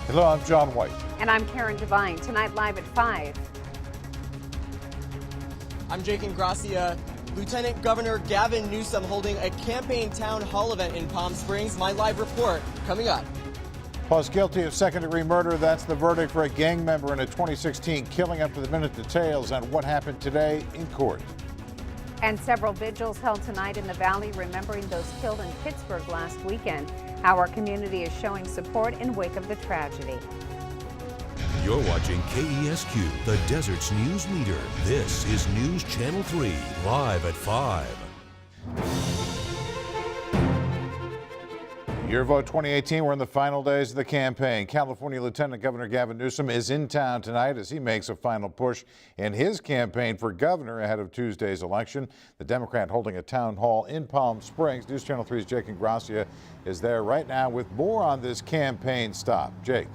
Hello, I'm John White. And I'm Karen Devine. Tonight live at 5. I'm Jake Ingracia. Lieutenant Governor Gavin Newsom holding a campaign town hall event in Palm Springs. My live report coming up. Plus, guilty of second-degree murder. That's the verdict for a gang member in a 2016 killing. Up to the minute details on what happened today in court. And several vigils held tonight in the Valley, remembering those killed in Pittsburgh last weekend. How our community is showing support in wake of the tragedy. You're watching KESQ, the Desert's news leader. This is News Channel 3, live at 5. Your vote 2018, we're in the final days of the campaign. California Lieutenant Governor Gavin Newsom is in town tonight as he makes a final push in his campaign for governor ahead of Tuesday's election. The Democrat holding a town hall in Palm Springs. News Channel 3's Jake Ingracia is there right now with more on this campaign stop. Jake.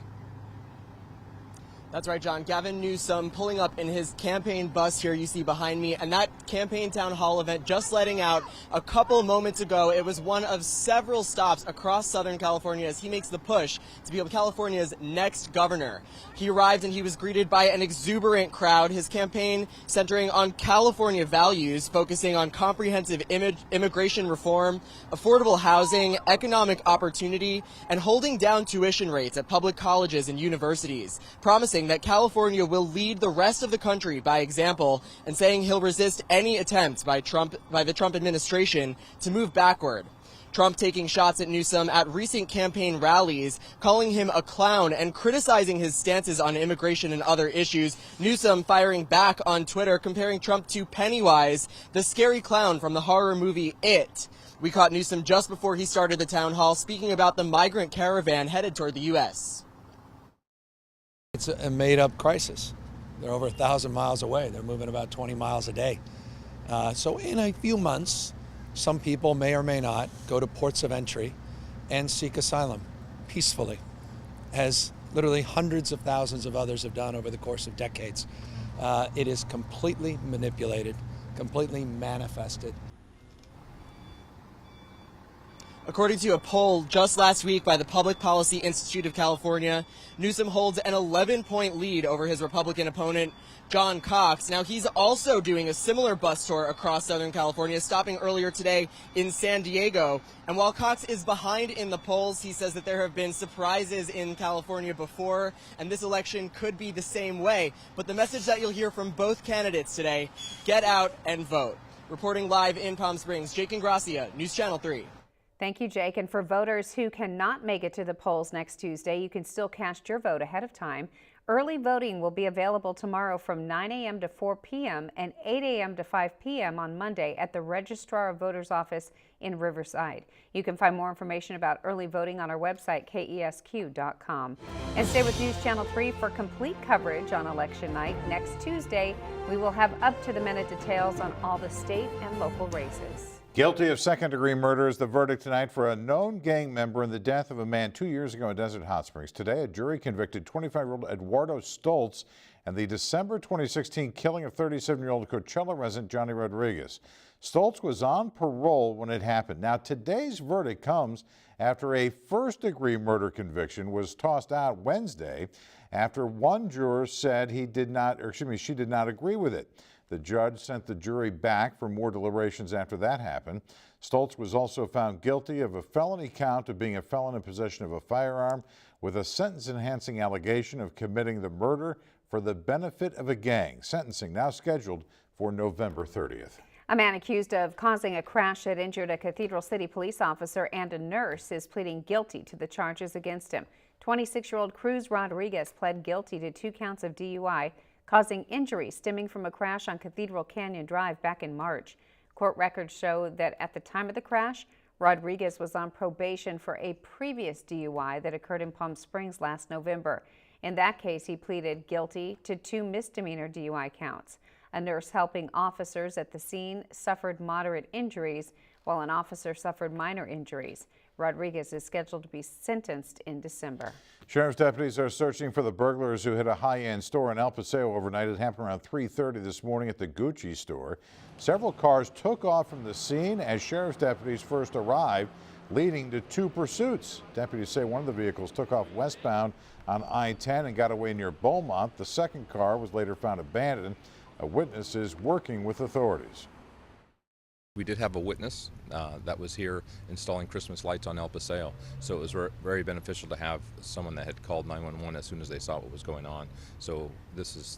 That's right, John. Gavin Newsom pulling up in his campaign bus here you see behind me. And that campaign town hall event just letting out a couple moments ago. It was one of several stops across Southern California as he makes the push to be California's next governor. He arrived and he was greeted by an exuberant crowd. His campaign centering on California values, focusing on comprehensive immigration reform, affordable housing, economic opportunity, and holding down tuition rates at public colleges and universities, promising that California will lead the rest of the country by example, and saying he'll resist any attempts by the Trump administration to move backward. Trump taking shots at Newsom at recent campaign rallies, calling him a clown and criticizing his stances on immigration and other issues. Newsom firing back on Twitter, comparing Trump to Pennywise, the scary clown from the horror movie It. We caught Newsom just before he started the town hall speaking about the migrant caravan headed toward the U.S. It's a made-up crisis. They're over 1,000 miles away. They're moving about 20 miles a day. So in a few months, some people may or may not go to ports of entry and seek asylum peacefully, as literally hundreds of thousands of others have done over the course of decades. It is completely manipulated, completely manifested. According to a poll just last week by the Public Policy Institute of California, Newsom holds an 11-point lead over his Republican opponent, John Cox. Now, he's also doing a similar bus tour across Southern California, stopping earlier today in San Diego. And while Cox is behind in the polls, he says that there have been surprises in California before, and this election could be the same way. But the message that you'll hear from both candidates today, get out and vote. Reporting live in Palm Springs, Jake Ingracia, News Channel 3. Thank you, Jake. And for voters who cannot make it to the polls next Tuesday, you can still cast your vote ahead of time. Early voting will be available tomorrow from 9 a.m. to 4 p.m. and 8 a.m. to 5 p.m. on Monday at the Registrar of Voters office in Riverside. You can find more information about early voting on our website, KESQ.com. And stay with News Channel 3 for complete coverage on election night. Next Tuesday, we will have up-to-the-minute details on all the state and local races. Guilty of second-degree murder is the verdict tonight for a known gang member in the death of a man 2 years ago in Desert Hot Springs. Today, a jury convicted 25-year-old Eduardo Stoltz and the December 2016 killing of 37-year-old Coachella resident Johnny Rodriguez. Stoltz was on parole when it happened. Now, today's verdict comes after a first-degree murder conviction was tossed out Wednesday after one juror said she did not agree with it. The judge sent the jury back for more deliberations after that happened. Stoltz was also found guilty of a felony count of being a felon in possession of a firearm with a sentence-enhancing allegation of committing the murder for the benefit of a gang. Sentencing now scheduled for November 30th. A man accused of causing a crash that injured a Cathedral City police officer and a nurse is pleading guilty to the charges against him. 26-year-old Cruz Rodriguez pled guilty to 2 counts of DUI, causing injuries stemming from a crash on Cathedral Canyon Drive back in March. Court records show that at the time of the crash, Rodriguez was on probation for a previous DUI that occurred in Palm Springs last November. In that case, he pleaded guilty to 2 misdemeanor DUI counts. A nurse helping officers at the scene suffered moderate injuries, while an officer suffered minor injuries. Rodriguez is scheduled to be sentenced in December. Sheriff's deputies are searching for the burglars who hit a high-end store in El Paseo overnight. It happened around 3:30 this morning at the Gucci store. Several cars took off from the scene as sheriff's deputies first arrived. leading to 2 pursuits. Deputies say one of the vehicles took off westbound on I-10 and got away near Beaumont. The second car was later found abandoned. A witness is working with authorities. We did have a witness that was here installing Christmas lights on El Paseo, so it was very beneficial to have someone that had called 911 as soon as they saw what was going on. So this is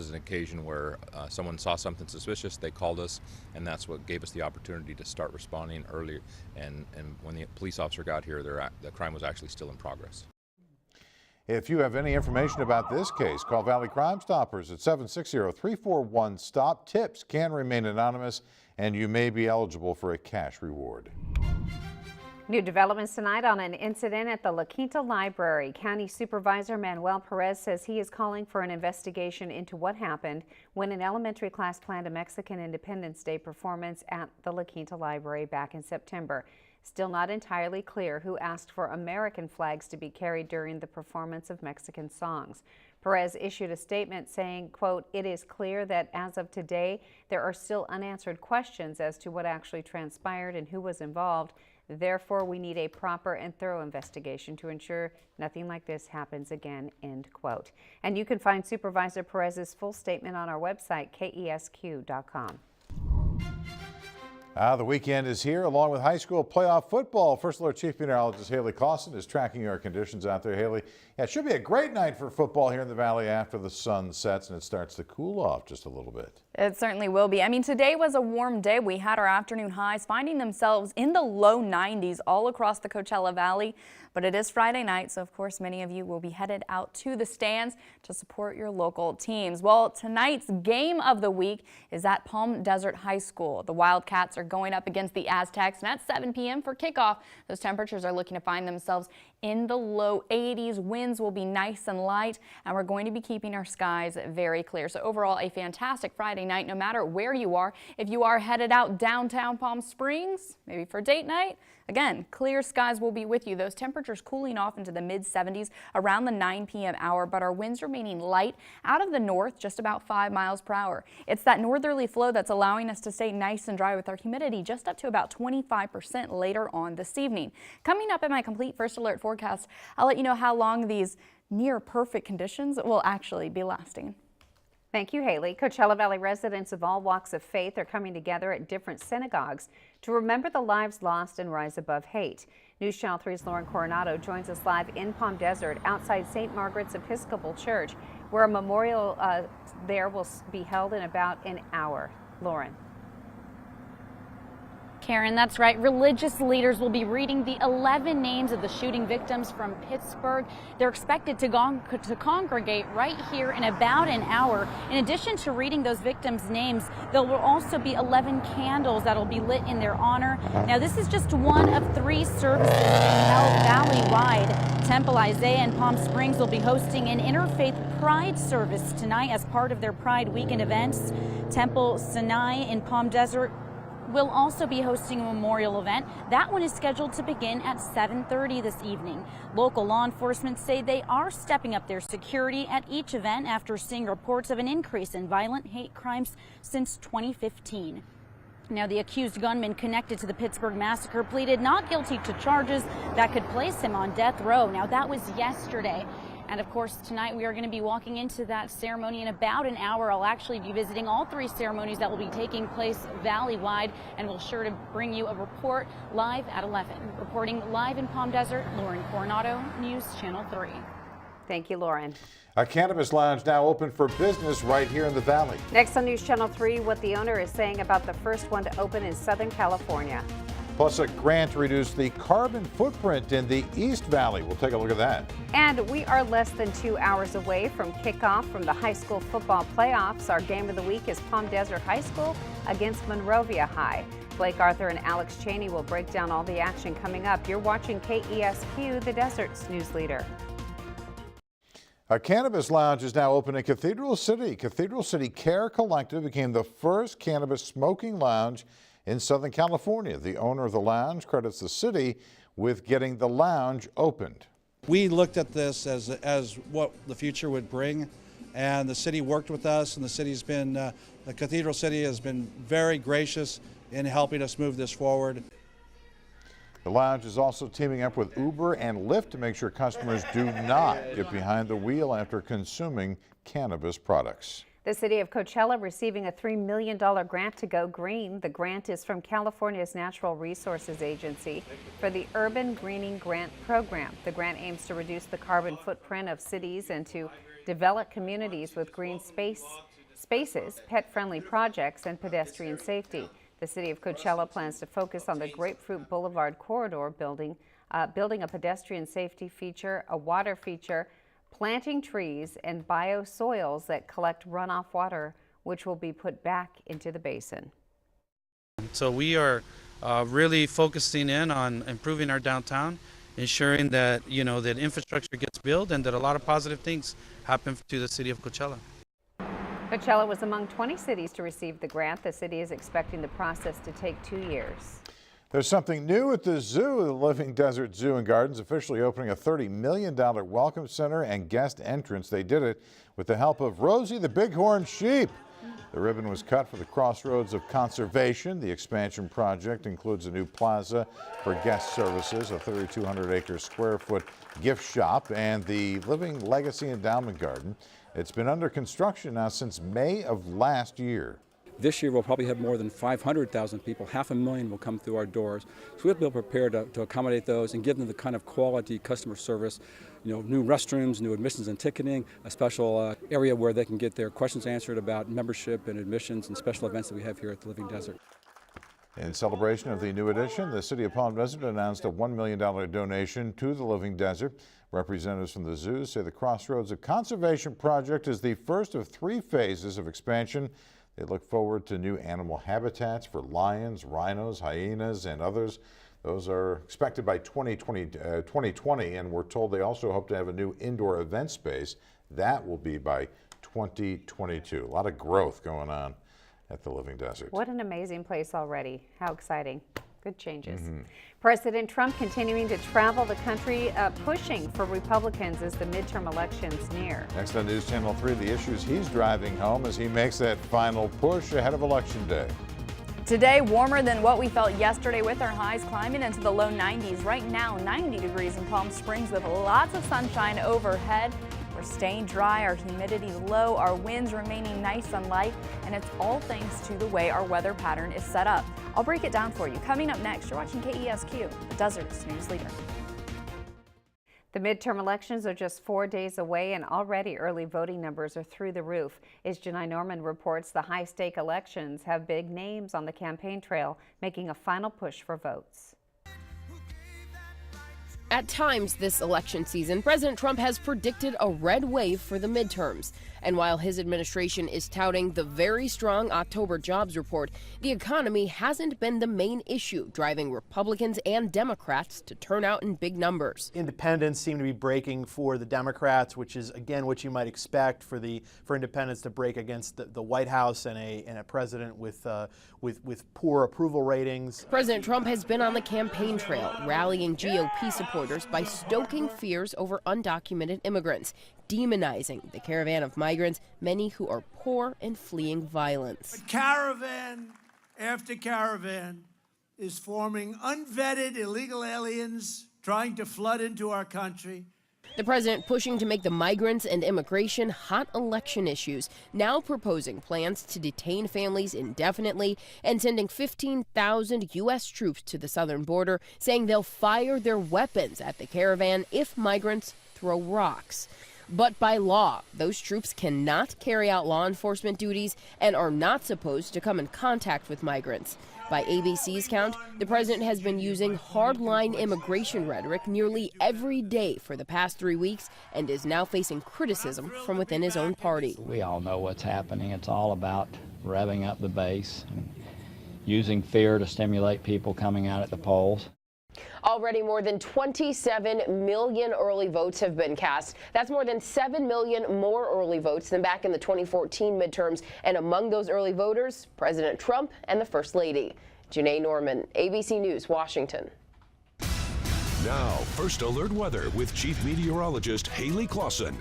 an occasion where someone saw something suspicious, they called us, and that's what gave us the opportunity to start responding early. And when the police officer got here, the crime was actually still in progress. If you have any information about this case, call Valley Crime Stoppers at 760-341-STOP. Tips can remain anonymous, and you may be eligible for a cash reward. New developments tonight on an incident at the La Quinta Library. County Supervisor Manuel Perez says he is calling for an investigation into what happened when an elementary class planned a Mexican Independence Day performance at the La Quinta Library back in September. Still not entirely clear who asked for American flags to be carried during the performance of Mexican songs. Perez issued a statement saying, quote, "It is clear that as of today, there are still unanswered questions as to what actually transpired and who was involved. Therefore, we need a proper and thorough investigation to ensure nothing like this happens again," end quote. And you can find Supervisor Perez's full statement on our website, KESQ.com. The weekend is here, along with high school playoff football. First Alert Chief Meteorologist Haley Clausen is tracking our conditions out there. Haley, yeah, it should be a great night for football here in the Valley after the sun sets and it starts to cool off just a little bit. It certainly will be. I mean, today was a warm day. We had our afternoon highs finding themselves in the low 90s all across the Coachella Valley. But it is Friday night, so of course many of you will be headed out to the stands to support your local teams. Well, tonight's game of the week is at Palm Desert High School. The Wildcats are going up against the Aztecs, and at 7 p.m. for kickoff. Those temperatures are looking to find themselves in the low 80s. Winds will be nice and light, and we're going to be keeping our skies very clear. So overall, a fantastic Friday night, no matter where you are. If you are headed out downtown Palm Springs, maybe for date night, again, clear skies will be with you. Those temperatures cooling off into the mid-70s around the 9 p.m. hour, but our winds remaining light out of the north, just about 5 miles per hour. It's that northerly flow that's allowing us to stay nice and dry with our humidity just up to about 25% later on this evening. Coming up in my complete First Alert forecast, I'll let you know how long these near perfect conditions will actually be lasting. Thank you, Haley. Coachella Valley residents of all walks of faith are coming together at different synagogues to remember the lives lost and rise above hate. News Channel 3's Lauren Coronado joins us live in Palm Desert outside St. Margaret's Episcopal Church, where a memorial there will be held in about an hour. Lauren. Karen, that's right. Religious leaders will be reading the 11 names of the shooting victims from Pittsburgh. They're expected to congregate right here in about an hour. In addition to reading those victims' names, there will also be 11 candles that will be lit in their honor. Now, this is just one of 3 services held valley-wide. Temple Isaiah in Palm Springs will be hosting an interfaith pride service tonight as part of their Pride Weekend events. Temple Sinai in Palm Desert will also be hosting a memorial event. That one is scheduled to begin at 7:30 this evening. Local law enforcement say they are stepping up their security at each event after seeing reports of an increase in violent hate crimes since 2015. Now, the accused gunman connected to the Pittsburgh massacre pleaded not guilty to charges that could place him on death row. Now, that was yesterday. And of course, tonight we are going to be walking into that ceremony in about an hour. I'll actually be visiting all 3 ceremonies that will be taking place valley-wide, and we'll sure to bring you a report live at 11. Reporting live in Palm Desert, Lauren Coronado, News Channel 3. Thank you, Lauren. A cannabis lounge now open for business right here in the Valley. Next on News Channel 3, what the owner is saying about the first one to open in Southern California. Plus a grant to reduce the carbon footprint in the East Valley. We'll take a look at that. And we are less than 2 hours away from kickoff from the high school football playoffs. Our game of the week is Palm Desert High School against Monrovia High. Blake Arthur and Alex Cheney will break down all the action coming up. You're watching KESQ, the Desert's news leader. A cannabis lounge is now open in Cathedral City. Cathedral City Care Collective became the first cannabis smoking lounge in Southern California. The owner of the lounge credits the city with getting the lounge opened. We looked at this as what the future would bring, and the city worked with us, and the city's been, the Cathedral City has been very gracious in helping us move this forward. The lounge is also teaming up with Uber and Lyft to make sure customers do not get behind the wheel after consuming cannabis products. The city of Coachella receiving a $3 million grant to go green. The grant is from California's Natural Resources Agency for the Urban Greening Grant Program. The grant aims to reduce the carbon footprint of cities and to develop communities with green spaces, pet-friendly projects, and pedestrian safety. The city of Coachella plans to focus on the Grapefruit Boulevard corridor, building a pedestrian safety feature, a water feature, planting trees, and biosoils that collect runoff water, which will be put back into the basin. So we are really focusing in on improving our downtown, ensuring that, that infrastructure gets built and that a lot of positive things happen to the city of Coachella. Coachella was among 20 cities to receive the grant. The city is expecting the process to take 2 years. There's something new at the zoo. The Living Desert Zoo and Gardens officially opening a $30 million welcome center and guest entrance. They did it with the help of Rosie the Bighorn sheep. The ribbon was cut for the Crossroads of Conservation. The expansion project includes a new plaza for guest services, a 3,200 square foot gift shop, and the Living Legacy Endowment Garden. It's been under construction now since May of last year. This year we'll probably have more than 500,000 people. 500,000 will come through our doors. So we'll be prepared to accommodate those and give them the kind of quality customer service, new restrooms, new admissions and ticketing, a special area where they can get their questions answered about membership and admissions and special events that we have here at the Living Desert. In celebration of the new addition, the City of Palm Desert announced a $1 million donation to the Living Desert. Representatives from the zoo say the Crossroads of Conservation project is the first of 3 phases of expansion. They look forward to new animal habitats for lions, rhinos, hyenas, and others. Those are expected by 2020, and we're told they also hope to have a new indoor event space. That will be by 2022. A lot of growth going on at the Living Desert. What an amazing place already. How exciting. Good changes. President Trump continuing to travel the country, pushing for Republicans as the midterm elections near. Next on News Channel 3, the issues he's driving home as he makes that final push ahead of Election Day. Today, warmer than what we felt yesterday with our highs climbing into the low 90s. Right now, 90 degrees in Palm Springs with lots of sunshine overhead. We're staying dry, our humidity low, our winds remaining nice and light, and it's all thanks to the way our weather pattern is set up. I'll break it down for you. Coming up next, you're watching KESQ, the Desert's news leader. The midterm elections are just 4 days away, and already early voting numbers are through the roof. As Janai Norman reports, the high-stake elections have big names on the campaign trail, making a final push for votes. At times this election season, President Trump has predicted a red wave for the midterms. And while his administration is touting the very strong October jobs report, the economy hasn't been the main issue, driving Republicans and Democrats to turn out in big numbers. Independents seem to be breaking for the Democrats, which is, again, what you might expect for independents to break against the White House and a president with poor approval ratings. President Trump has been on the campaign trail, rallying GOP supporters by stoking fears over undocumented immigrants, demonizing the caravan of migrants, many who are poor and fleeing violence. But caravan after caravan is forming unvetted illegal aliens trying to flood into our country. The president pushing to make the migrants and immigration hot election issues, now proposing plans to detain families indefinitely and sending 15,000 U.S. troops to the southern border, saying they'll fire their weapons at the caravan if migrants throw rocks. But by law, those troops cannot carry out law enforcement duties and are not supposed to come in contact with migrants. By ABC's count, the president has been using hardline immigration rhetoric nearly every day for the past 3 weeks and is now facing criticism from within his own party. We all know what's happening. It's all about revving up the base and using fear to stimulate people coming out at the polls. Already more than 27 million early votes have been cast. That's more than 7 million more early votes than back in the 2014 midterms. And among those early voters, President Trump and the First Lady. Janai Norman, ABC News, Washington. Now, First Alert Weather with Chief Meteorologist Haley Clausen.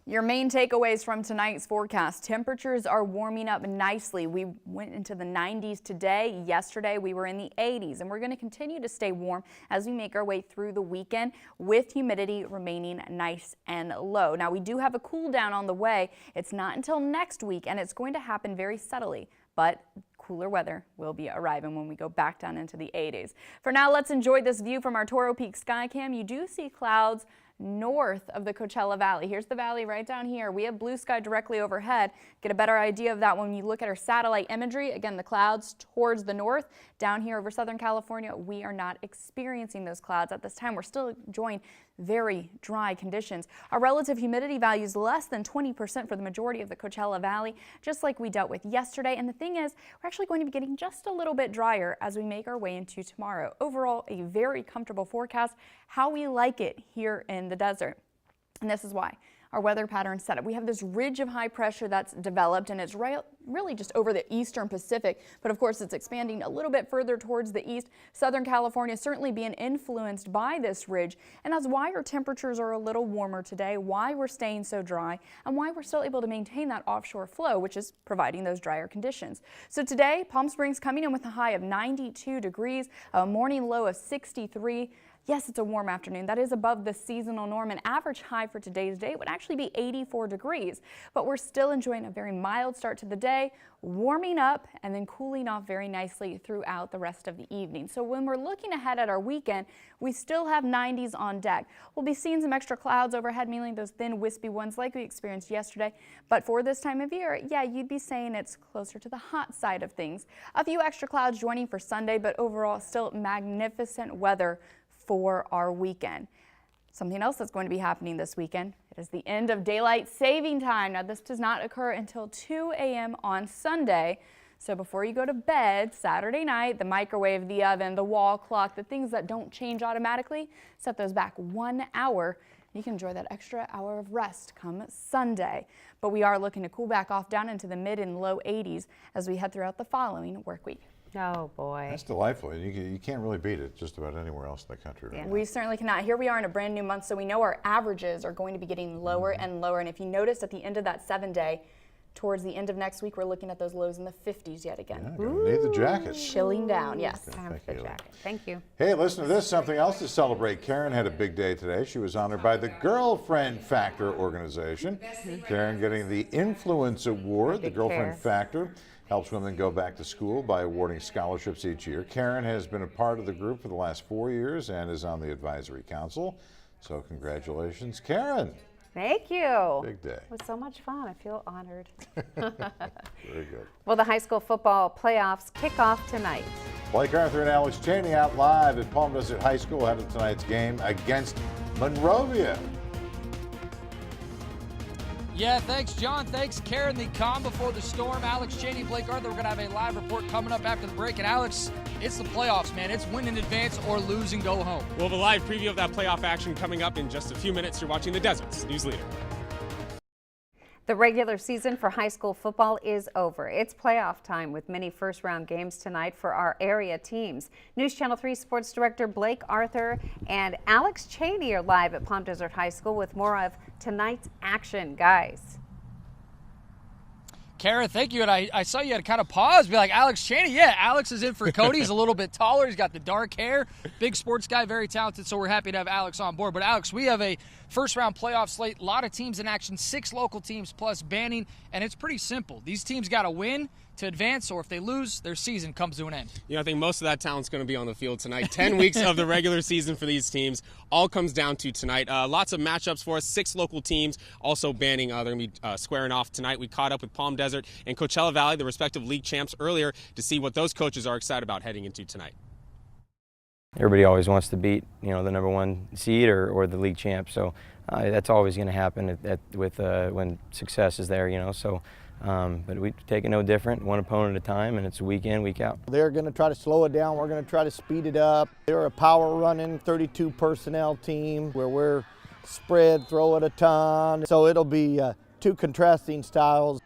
Your main takeaways from tonight's forecast: temperatures are warming up nicely. We went into the 90s today. Yesterday we were in the 80s, and we're going to continue to stay warm as we make our way through the weekend, with humidity remaining nice and low. Now, we do have a cool down on the way. It's not until next week, and it's going to happen very subtly, but cooler weather will be arriving when we go back down into the 80s. For now, let's enjoy this view from our Toro Peak Skycam. You do see clouds north of the Coachella Valley. Here's the valley right down here. We have blue sky directly overhead. Get a better idea of that when you look at our satellite imagery. Again, the clouds towards the north. Down here over Southern California, we are not experiencing those clouds at this time. We're still enjoying very dry conditions. Our relative humidity value is less than 20% for the majority of the Coachella Valley, just like we dealt with yesterday. And the thing is, we're actually going to be getting just a little bit drier as we make our way into tomorrow. Overall, a very comfortable forecast, how we like it here in the desert. And this is why. Our weather pattern setup. We have this ridge of high pressure that's developed, and it's really just over the eastern Pacific, but of course it's expanding a little bit further towards the east. Southern California certainly being influenced by this ridge, and that's why our temperatures are a little warmer today, why we're staying so dry, and why we're still able to maintain that offshore flow, which is providing those drier conditions. So today, Palm Springs coming in with a high of 92 degrees, a morning low of 63. Yes, it's a warm afternoon. That is above the seasonal norm. An average high for today's day would actually be 84 degrees, but we're still enjoying a very mild start to the day, warming up and then cooling off very nicely throughout the rest of the evening. So when we're looking ahead at our weekend, we still have 90s on deck. We'll be seeing some extra clouds overhead, mainly those thin wispy ones like we experienced yesterday. But for this time of year, yeah, you'd be saying it's closer to the hot side of things. A few extra clouds joining for Sunday, but overall still magnificent weather for our weekend. Something else that's going to be happening this weekend, it is the end of daylight saving time. Now, this does not occur until 2 a.m. on Sunday. So before you go to bed Saturday night, the microwave, the oven, the wall clock, the things that don't change automatically, set those back 1 hour. You can enjoy that extra hour of rest come Sunday. But we are looking to cool back off down into the mid and low 80s as we head throughout the following work week. Oh boy. That's delightful. You can't really beat it just about anywhere else in the country right now. We certainly cannot. Here we are in a brand new month, so we know our averages are going to be getting lower and lower. And if you noticed at the end of that 7-day, towards the end of next week, we're looking at those lows in the 50s yet again. Yeah, need the jacket. Chilling down, yes. Time for the jacket. Thank you. Hey, listen to this. Something else to celebrate. Karen had a big day today. She was honored by the Girlfriend Factor organization. Karen getting the Influence Award. The Girlfriend Factor helps women go back to school by awarding scholarships each year. Karen has been a part of the group for the last 4 years and is on the advisory council. So congratulations, Karen. Thank you. Big day. It was so much fun. I feel honored. Very good. Well, the high school football playoffs kick off tonight. Blake Arthur and Alex Cheney out live at Palm Desert High School ahead of tonight's game against Monrovia. Yeah, thanks, John. Thanks, Karen. The calm before the storm. Alex Cheney, Blake Arthur. We're going to have a live report coming up after the break. And Alex, it's the playoffs, man. It's win in advance or lose and go home. We'll have a live preview of that playoff action coming up in just a few minutes. You're watching the Desert's News Leader. The regular season for high school football is over. It's playoff time with many first-round games tonight for our area teams. News Channel 3 Sports Director Blake Arthur and Alex Cheney are live at Palm Desert High School with more of tonight's action. Guys. Kara, thank you. And I saw you had to kind of pause, be like, Alex Cheney. Yeah, Alex is in for Cody. He's a little bit taller. He's got the dark hair. Big sports guy, very talented. So we're happy to have Alex on board. But Alex, we have a first-round playoff slate. A lot of teams in action, 6 local teams plus Banning. And it's pretty simple. These teams got to win to advance, or if they lose, their season comes to an end. You know, I think most of that talent's going to be on the field tonight. 10 weeks of the regular season for these teams. All comes down to tonight. Lots of matchups for us. 6 local teams. Also Banning, they're going to be squaring off tonight. We caught up with Palm Desert and Coachella Valley, the respective league champs, earlier to see what those coaches are excited about heading into tonight. Everybody always wants to beat, the #1 seed or the league champ. So that's always going to happen when success is there, So, but we take it no different, one opponent at a time, and it's week in, week out. They're going to try to slow it down. We're going to try to speed it up. They're a power running 32 personnel team where we're spread, throw it a ton. So it'll be 2 contrasting styles.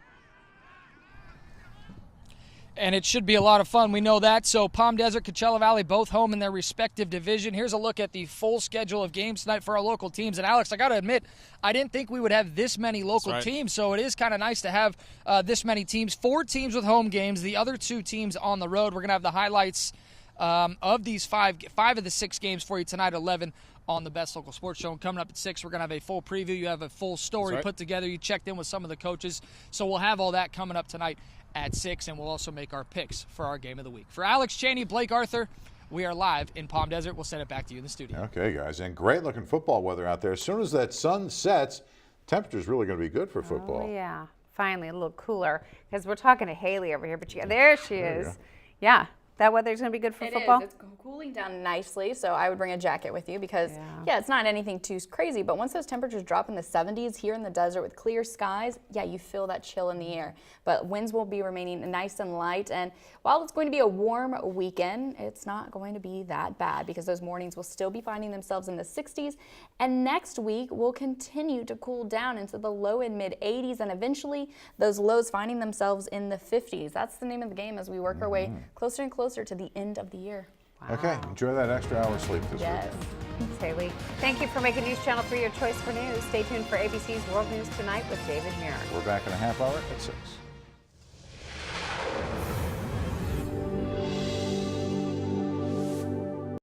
And it should be a lot of fun. We know that. So Palm Desert, Coachella Valley, both home in their respective division. Here's a look at the full schedule of games tonight for our local teams. And Alex, I got to admit, I didn't think we would have this many local teams. So it is kind of nice to have this many teams. 4 teams with home games. The other 2 teams on the road. We're going to have the highlights of these 5 of the 6 games for you tonight at 11 on the Best Local Sports Show. And coming up at 6, we're going to have a full preview. You have a full story put together. You checked in with some of the coaches. So we'll have all that coming up tonight at 6, and we'll also make our picks for our game of the week. For Alex Cheney, Blake Arthur, we are live in Palm Desert. We'll send it back to you in the studio. Okay, guys, and great-looking football weather out there. As soon as that sun sets, temperature's really going to be good for football. Oh, yeah. Finally, a little cooler, because we're talking to Haley over here, but there she is. Yeah. That weather's going to be good for football? It is. It's cooling down nicely, so I would bring a jacket with you because, yeah, it's not anything too crazy, but once those temperatures drop in the 70s here in the desert with clear skies, yeah, you feel that chill in the air. But winds will be remaining nice and light, and while it's going to be a warm weekend, it's not going to be that bad because those mornings will still be finding themselves in the 60s, and next week will continue to cool down into the low and mid 80s, and eventually those lows finding themselves in the 50s. That's the name of the game as we work our way closer and closer to the end of the year. Wow. Okay, enjoy that extra hour sleep this weekend. Thanks, Haley. Thank you for making News Channel 3 your choice for news. Stay tuned for ABC's World News Tonight with David Muir. We're back in a half hour at 6.